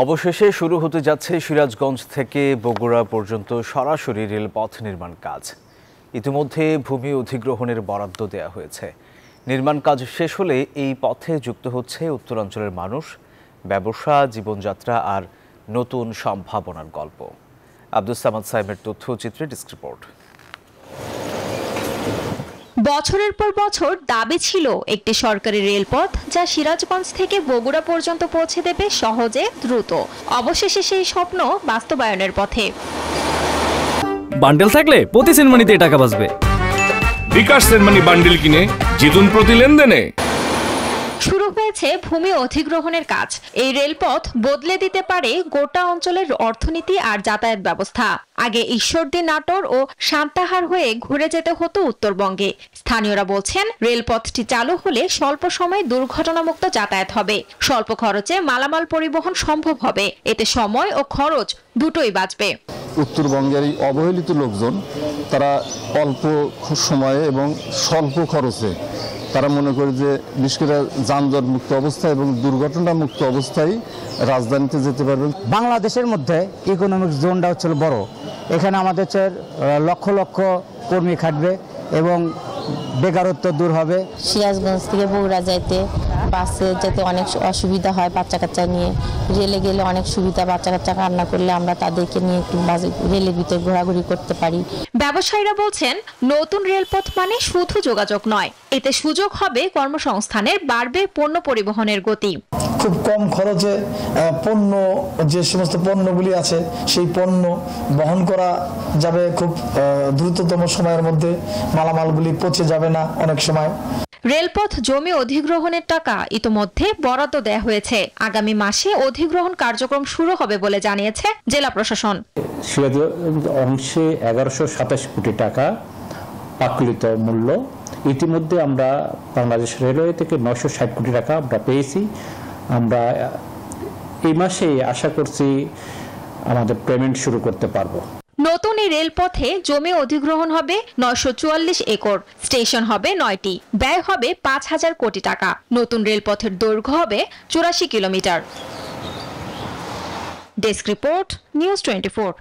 অবশেষে শুরু হতে যাচ্ছে সিরাজগঞ্জ থেকে বগুড়া পর্যন্ত সরাসরি রেলপথ নির্মাণ কাজ। ইতিমধ্যে ভূমি অধিগ্রহণের বরাদ্দ দেওয়া হয়েছে। নির্মাণ কাজ শেষ হলে এই পথে যুক্ত হচ্ছে উত্তরাঞ্চলের মানুষ, ব্যবসা, জীবনযাত্রা আর নতুন সম্ভাবনার গল্প। আব্দুস সামাদ সাইমের তথ্যচিত্রে ডেস্ক রিপোর্ট। বছরের পর বছর দাবি ছিল একটি সরকারি রেলপথ যা সিরাজগঞ্জ থেকে বগুড়া পর্যন্ত পৌঁছে দেবে সহজে, দ্রুত। অবশেষে সেই স্বপ্ন বাস্তবায়নের পথে। বান্ডেল থাকলে প্রতি সেনমানিতে টাকা বাঁচবে। বিকাশ সেনমানি বান্ডেল কিনে জিতুন প্রতি লেনদেনে। শুরু হয়েছে ভূমি অধিগ্রহণের কাজ। এই রেলপথ বদলে দিতে পারে গোটা অঞ্চলের অর্থনীতি আর যাতায়াত ব্যবস্থা। আগে ঈশ্বরদী, নাটোর ও সান্তাহার হয়ে ঘুরে যেতে হতো উত্তরবঙ্গে। স্থানীয়রা বলছেন, রেলপথটি চালু হলে স্বল্প সময়ে দুর্ঘটনামুক্ত যাতায়াত হবে, স্বল্প খরচে মালামাল পরিবহন সম্ভব হবে। এতে সময় ও খরচ দুটোই বাঁচবে। উত্তরবঙ্গের এই অবহেলিত লোকজন তারা অল্প সময়ে এবং স্বল্প খরচে তারা মনে করে যে বিশেষ করে যানজট মুক্ত অবস্থায় এবং দুর্ঘটনা মুক্ত অবস্থায় রাজধানীতে যেতে পারবেন। বাংলাদেশের মধ্যে ইকোনমিক জোনটা হচ্ছে বড়। এখানে আমাদের লক্ষ লক্ষ কর্মী খাটবে এবং বেকারত্ব দূর হবে। সিরাজগঞ্জ থেকে বগুড়া যাইতে বাসে যেতে অনেক অসুবিধা হয়, বাচ্চা কাচ্চা নিয়ে। রেলে গেলে অনেক সুবিধা, বাচ্চা কাচ্চা কান্না করলে আমরা তাদেরকে নিয়ে একটু রেলের ভিতরে ঘোরাঘুরি করতে পারি। ব্যবসায়ীরা বলছেন, নতুন রেলপথ মানে শুধু যোগাযোগ নয়, এতে সুযোগ হবে কর্মসংস্থানের, বাড়বে পণ্য পরিবহনের গতি। খুব কম খরচে পণ্য, যে সমস্ত পণ্যগুলি আছে সেই পণ্য বহন করা যাবে খুব দ্রুততম সময়ের মধ্যে। মালামালগুলি পচে যাবে না অনেক সময়। রেলপথ জমি অধিগ্রহণের টাকা ইতোমধ্যে বরাদ্দ দেওয়া হয়েছে। আগামী মাসে অধিগ্রহণ কার্যক্রম শুরু হবে বলে জানিয়েছে জেলা প্রশাসন। সিরাজগঞ্জ অংশে 1127 কোটি টাকা আকুলিত মূল্য। ইতিমধ্যে আমরা বাংলাদেশ রেলওয়ে থেকে 960 কোটি টাকা আমরা পেয়েছি। আমরা এই মাসে আশা করছি আমাদের পেমেন্ট শুরু করতে পারবো। নতুন এই রেলপথে জমি অধিগ্রহণ হবে 944 একর, স্টেশন হবে 9টি, ব্যয় হবে 5000 কোটি টাকা। নতুন রেলপথের দৈর্ঘ্য হবে 84 কিলোমিটার। Desk report, news 24।